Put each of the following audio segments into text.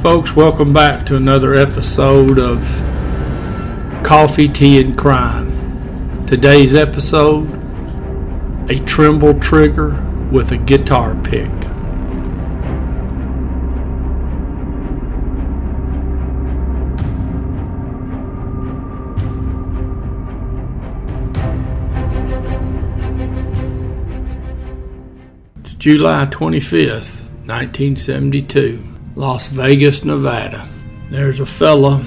Folks, welcome back to another episode of Coffee, Tea, and Crime. Today's episode, a Trimble trigger with a guitar pick. It's July 25th, 1972. Las Vegas, Nevada. There's a fella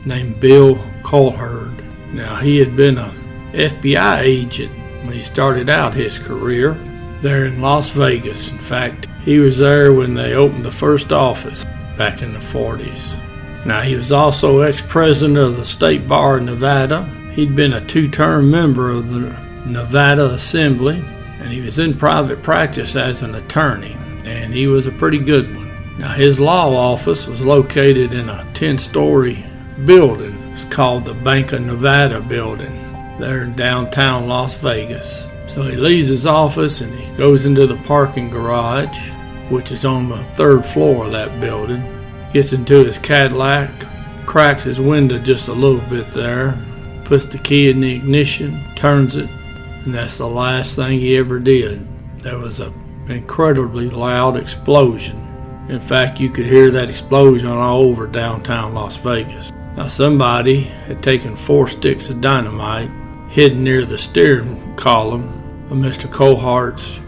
named Bill Coulthard. Now, he had been a FBI agent when he started out his career there in Las Vegas. In fact, he was there when they opened the first office back in the 40s. Now, he was also ex-president of the State Bar of Nevada. He'd been a two-term member of the Nevada Assembly, and he was in private practice as an attorney, and he was a pretty good one. Now, his law office was located in a 10-story building. It's called the Bank of Nevada building there in downtown Las Vegas. So he leaves his office and he goes into the parking garage, which is on the third floor of that building. Gets into his Cadillac, cracks his window just a little bit there, puts the key in the ignition, turns it, and that's the last thing he ever did. There was an incredibly loud explosion. In fact, you could hear that explosion all over downtown Las Vegas. Now, somebody had taken 4 sticks of dynamite hidden near the steering column of Mr. Coulthard's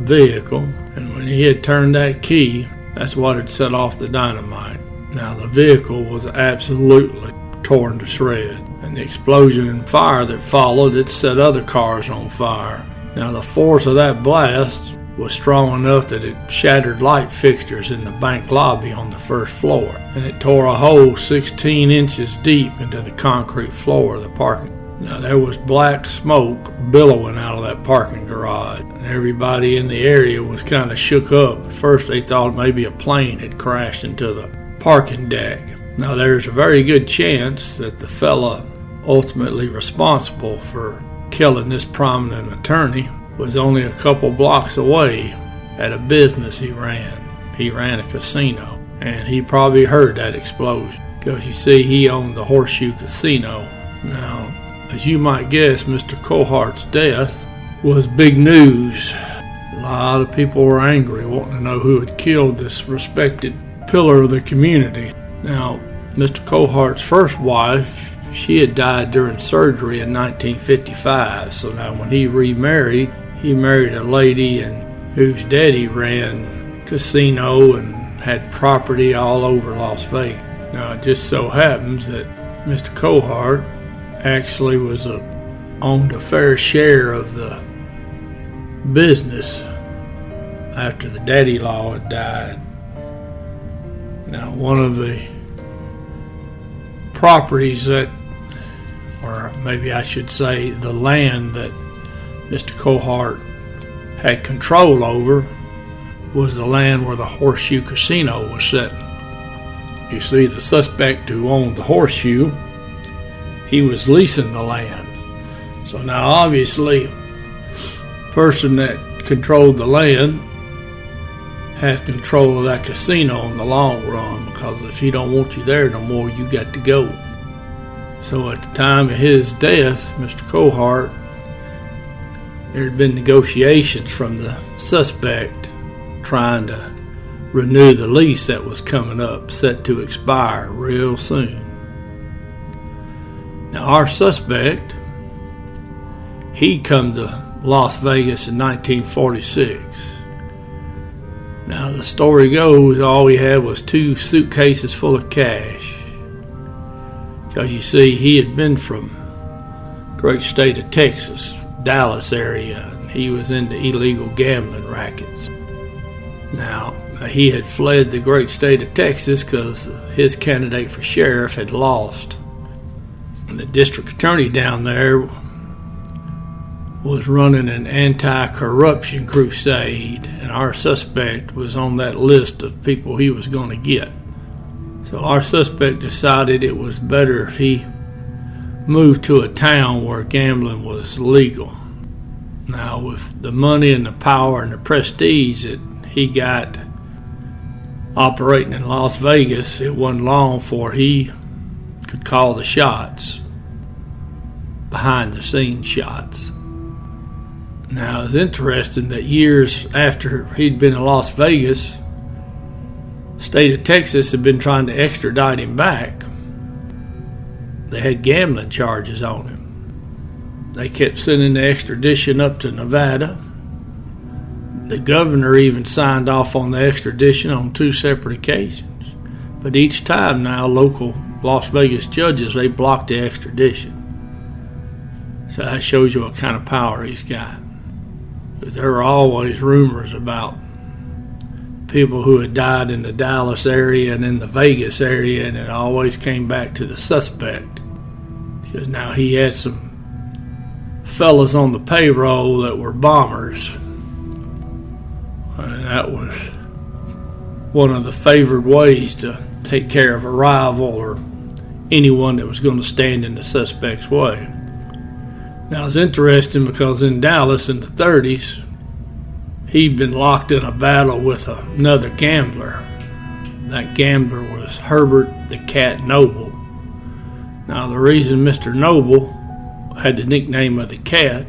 vehicle, and when he had turned that key, that's what had set off the dynamite. Now, the vehicle was absolutely torn to shreds, and the explosion and fire that followed, it set other cars on fire. Now, the force of that blast was strong enough that it shattered light fixtures in the bank lobby on the first floor, and it tore a hole 16 inches deep into the concrete floor of the parking. Now, there was black smoke billowing out of that parking garage, and everybody in the area was kind of shook up. At first they thought maybe a plane had crashed into the parking deck. Now, there's a very good chance that the fella ultimately responsible for killing this prominent attorney was only a couple blocks away at a business he ran. He ran a casino, and he probably heard that explosion, because you see, he owned the Horseshoe Casino. Now, as you might guess, Mr. Coulthard's death was big news. A lot of people were angry, wanting to know who had killed this respected pillar of the community. Now, Mr. Coulthard's first wife, she had died during surgery in 1955, so now when he remarried, he married a lady whose daddy ran casino and had property all over Las Vegas. Now, it just so happens that Mr. Coulthard actually owned a fair share of the business after the daddy-in-law had died. Now, one of the properties that, or maybe I should say the land that Mr. Coulthard had control over, was the land where the Horseshoe Casino was sitting. You see, the suspect who owned the Horseshoe, he was leasing the land. So now obviously, the person that controlled the land has control of that casino in the long run, because if he don't want you there no more, you got to go. So at the time of his death, Mr. Coulthard, there had been negotiations from the suspect trying to renew the lease that was coming up, set to expire real soon. Now, our suspect, he'd come to Las Vegas in 1946. Now, the story goes, all he had was 2 suitcases full of cash. Because you see, he had been from the great state of Texas, Dallas area, and he was into illegal gambling rackets. Now, he had fled the great state of Texas because his candidate for sheriff had lost. And the district attorney down there was running an anti-corruption crusade, and our suspect was on that list of people he was going to get. So our suspect decided it was better if he moved to a town where gambling was legal. Now, with the money and the power and the prestige that he got operating in Las Vegas, it wasn't long before he could call the shots, behind the scenes shots. Now, it's interesting that years after he'd been in Las Vegas, state of Texas had been trying to extradite him back. They had gambling charges on him. They kept sending the extradition up to Nevada. The governor even signed off on the extradition on 2 separate occasions. But each time now, local Las Vegas judges, they blocked the extradition. So that shows you what kind of power he's got. Because there were always rumors about people who had died in the Dallas area and in the Vegas area, and it always came back to the suspect. Because now he had some fellas on the payroll that were bombers. And that was one of the favored ways to take care of a rival or anyone that was going to stand in the suspect's way. Now, it's interesting because in Dallas in the 30s, he'd been locked in a battle with another gambler. That gambler was Herbert the Cat Noble. Now, the reason Mr. Noble had the nickname of the Cat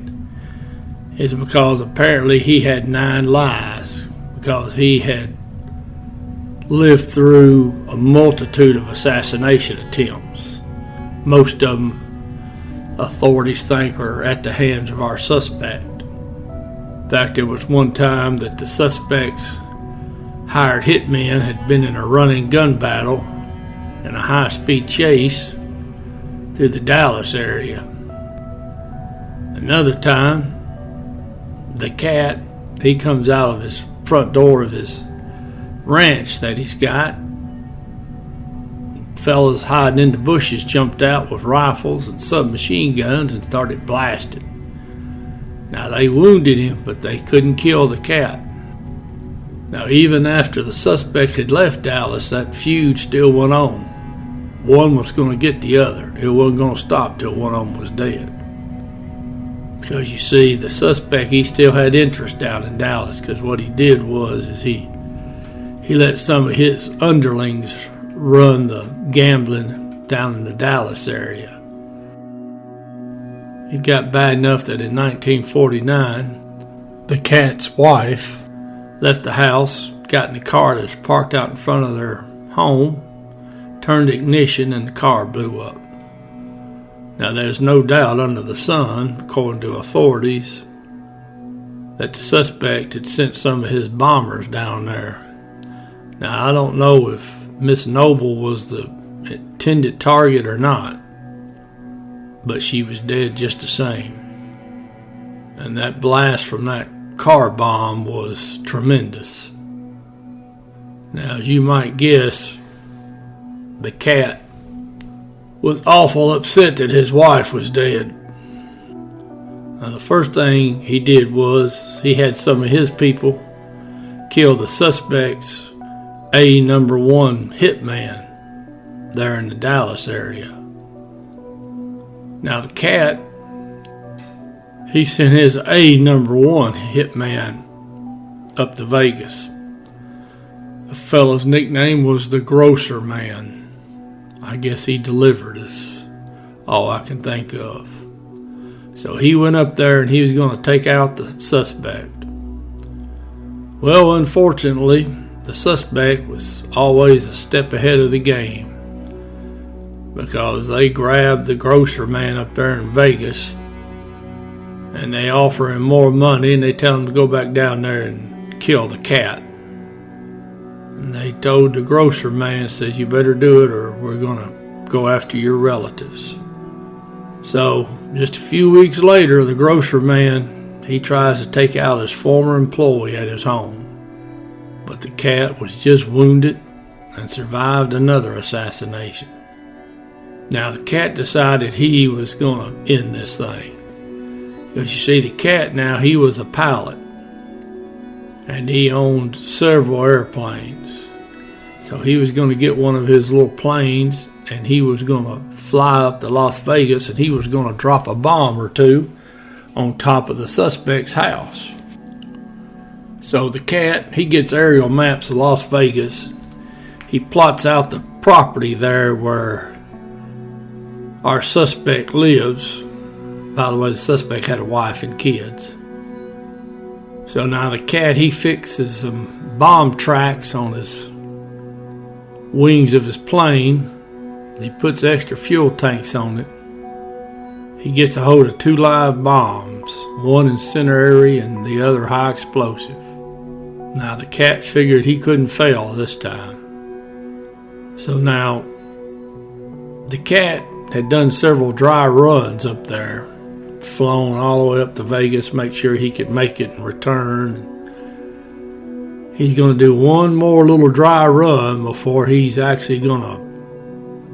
is because apparently he had 9 lives, because he had lived through a multitude of assassination attempts. Most of them authorities think are at the hands of our suspect. In fact, there was one time that the suspect's hired hitmen had been in a running gun battle and a high-speed chase through the Dallas area. Another time, the Cat, he comes out of his front door of his ranch that he's got. Fellas hiding in the bushes jumped out with rifles and submachine guns and started blasting. Now, they wounded him, but they couldn't kill the Cat. Now, even after the suspect had left Dallas, that feud still went on. One was going to get the other. It wasn't going to stop till one of them was dead. Because you see, the suspect, he still had interest down in Dallas, because what he did was he let some of his underlings run the gambling down in the Dallas area. It got bad enough that in 1949, the Cat's wife left the house, got in the car that's parked out in front of their home, turned the ignition, and the car blew up. Now, there's no doubt under the sun, according to authorities, that the suspect had sent some of his bombers down there. Now, I don't know if Miss Noble was the intended target or not, but she was dead just the same. And that blast from that car bomb was tremendous. Now, as you might guess, the Cat was awful upset that his wife was dead. Now, the first thing he did was he had some of his people kill the suspect's number 1 hitman there in the Dallas area. Now, the Cat, he sent his number 1 hitman up to Vegas. The fellow's nickname was the Grocer Man. I guess he delivered is all I can think of. So he went up there and he was going to take out the suspect. Well, unfortunately, the suspect was always a step ahead of the game, because they grabbed the Grocer Man up there in Vegas and they offer him more money and they tell him to go back down there and kill the Cat. And they told the Grocer Man, says, you better do it or we're going to go after your relatives. So just a few weeks later, the Grocer Man, he tries to take out his former employee at his home. But the Cat was just wounded and survived another assassination. Now, the Cat decided he was going to end this thing. Because you see, the Cat now, he was a pilot. And he owned several airplanes. So he was going to get one of his little planes and he was going to fly up to Las Vegas and he was going to drop a bomb or two on top of the suspect's house. So the Cat, he gets aerial maps of Las Vegas he plots out the property there where our suspect lives. By the way, the suspect had a wife and kids. So now the cat, he fixes some bomb tracks on his wings of his plane. He puts extra fuel tanks on it. He gets a hold of 2 live bombs, one incendiary and the other high explosive. Now the cat figured he couldn't fail this time. So now the cat had done several dry runs up there, flown all the way up to Vegas, make sure he could make it and return. He's going to do one more little dry run before he's actually going to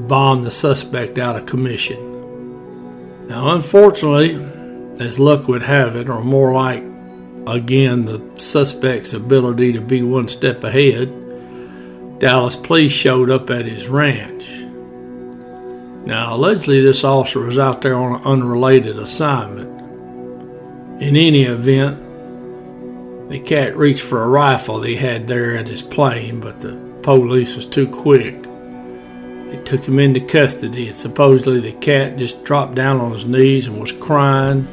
bomb the suspect out of commission. Now, unfortunately, as luck would have it, or more like, again, the suspect's ability to be one step ahead, Dallas police showed up at his ranch. Now, allegedly, this officer was out there on an unrelated assignment. In any event, the cat reached for a rifle that he had there at his plane, but the police was too quick. They took him into custody, and supposedly the cat just dropped down on his knees and was crying,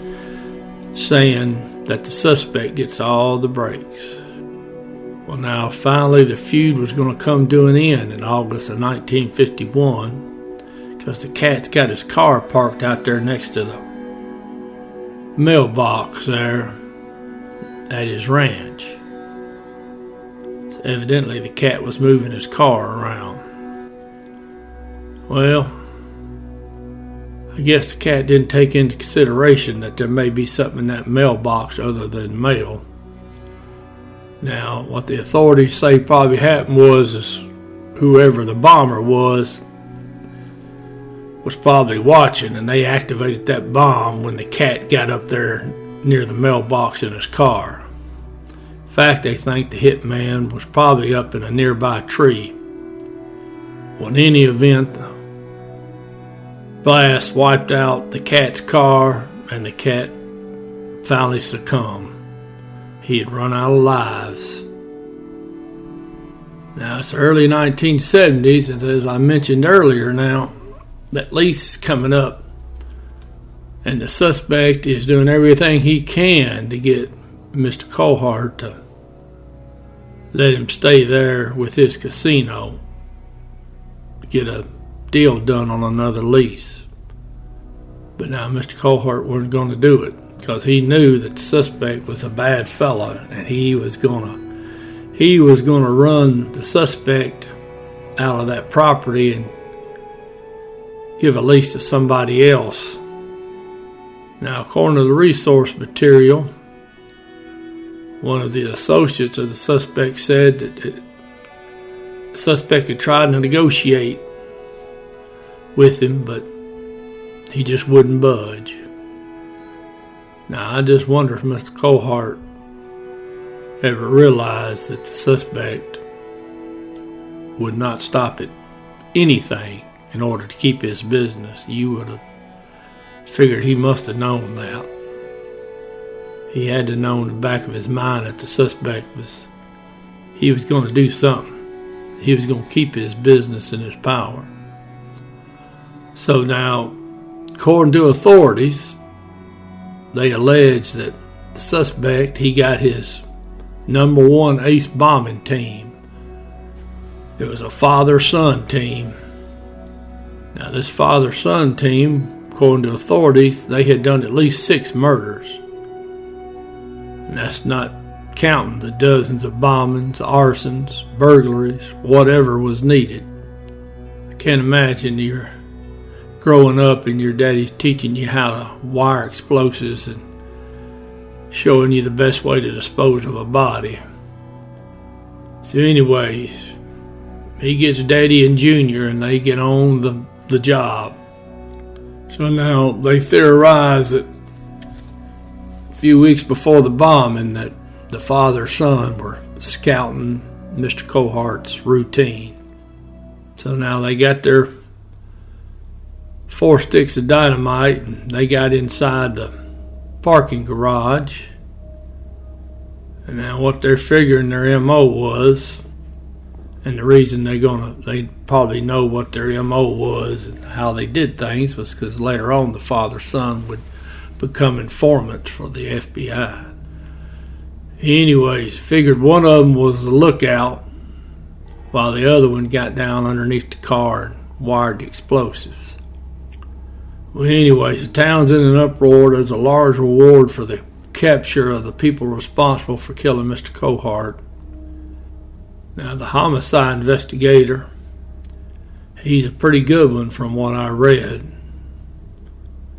saying that the suspect gets all the breaks. Well, now, finally, the feud was going to come to an end in August of 1951, because the cat's got his car parked out there next to the mailbox there at his ranch. So evidently the cat was moving his car around. Well, I guess the cat didn't take into consideration that there may be something in that mailbox other than mail. Now, what the authorities say probably happened was whoever the bomber was probably watching, and they activated that bomb when the cat got up there near the mailbox in his car. In fact, they think the hitman was probably up in a nearby tree. Well, in any event, the blast wiped out the cat's car, and the cat finally succumbed. He had run out of lives. Now, it's the early 1970s, and as I mentioned earlier now, that lease is coming up, and the suspect is doing everything he can to get Mr. Coulthard to let him stay there with his casino to get a deal done on another lease. But now Mr. Coulthard wasn't going to do it, because he knew that the suspect was a bad fella, and he was going to run the suspect out of that property and give a lease to somebody else. Now, according to the resource material, one of the associates of the suspect said that the suspect had tried to negotiate with him, but he just wouldn't budge. Now, I just wonder if Mr. Coulthard ever realized that the suspect would not stop at anything in order to keep his business. You would have figured he must have known that. He had to know in the back of his mind that the suspect was going to do something. He was going to keep his business in his power. So now, according to authorities, they allege that the suspect, he got his number one ace bombing team. It was a father-son team. Now, this father-son team, according to authorities, they had done at least 6 murders. And that's not counting the dozens of bombings, arsons, burglaries, whatever was needed. I can't imagine you're growing up and your daddy's teaching you how to wire explosives and showing you the best way to dispose of a body. So anyways, he gets Daddy and Junior, and they get on the job. So now they theorize that a few weeks before the bombing that the father-son were scouting Mr. Coulthard's routine. So now they got their 4 sticks of dynamite, and they got inside the parking garage. And now what they're figuring their MO was, And the reason they probably know what their MO was and how they did things was because later on the father-son would become informants for the FBI. Anyways, figured one of them was a lookout while the other one got down underneath the car and wired the explosives. Well, anyways, the town's in an uproar. There's a large reward for the capture of the people responsible for killing Mr. Coulthard. Now, the homicide investigator, he's a pretty good one from what I read.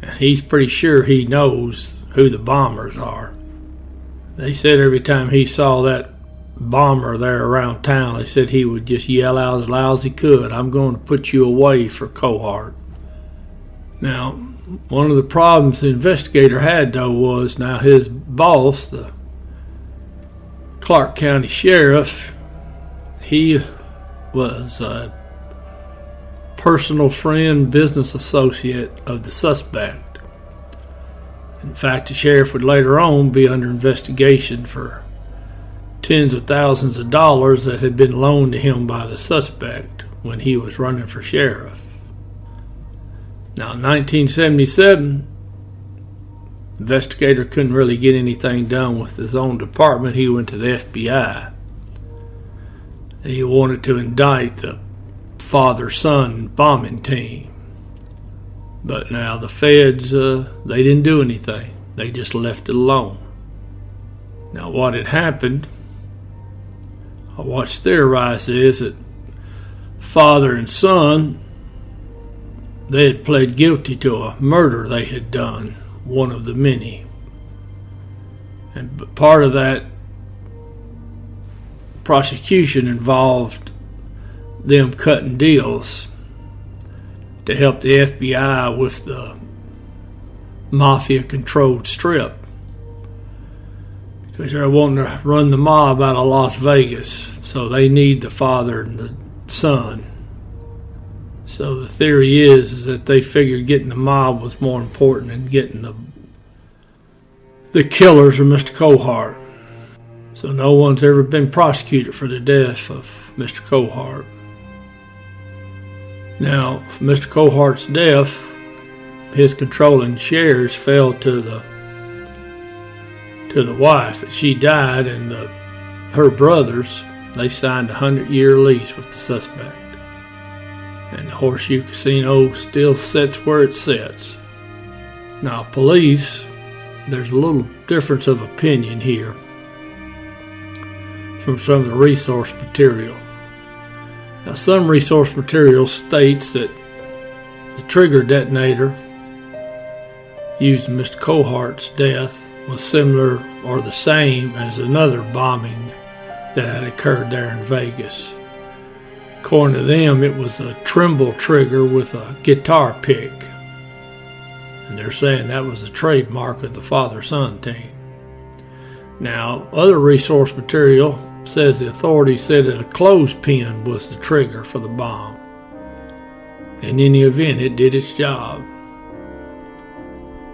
And he's pretty sure he knows who the bombers are. They said every time he saw that bomber there around town, they said he would just yell out as loud as he could, "I'm going to put you away for Coulthard." Now, one of the problems the investigator had, though, was now his boss, the Clark County Sheriff, he was a personal friend, business associate of the suspect. In fact, the sheriff would later on be under investigation for tens of thousands of dollars that had been loaned to him by the suspect when he was running for sheriff. Now, in 1977, the investigator couldn't really get anything done with his own department. He went to the FBI. He wanted to indict the father-son bombing team. But now the feds, they didn't do anything. They just left it alone. Now what had happened, what's theorized is that father and son, they had pled guilty to a murder they had done, one of the many. And part of that prosecution involved them cutting deals to help the FBI with the mafia-controlled strip, because they're wanting to run the mob out of Las Vegas, so they need the father and the son. So the theory is that they figured getting the mob was more important than getting the killers of Mr. Coulthard. So no one's ever been prosecuted for the death of Mr. Coulthard. Now, for Mr. Coulthard's death, his controlling shares fell to the wife. She died, and her brothers, they signed a 100-year lease with the suspect. And the Horseshoe Casino still sits where it sits. Now, police, there's a little difference of opinion here from some of the resource material. Now, some resource material states that the trigger detonator used in Mr. Coulthard's death was similar or the same as another bombing that had occurred there in Vegas. According to them, it was a Trimble trigger with a guitar pick. And they're saying that was the trademark of the father-son team. Now, other resource material says the authorities said that a clothespin was the trigger for the bomb. In any event, it did its job.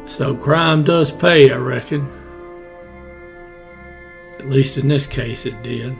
So crime does pay, I reckon. At least in this case it did.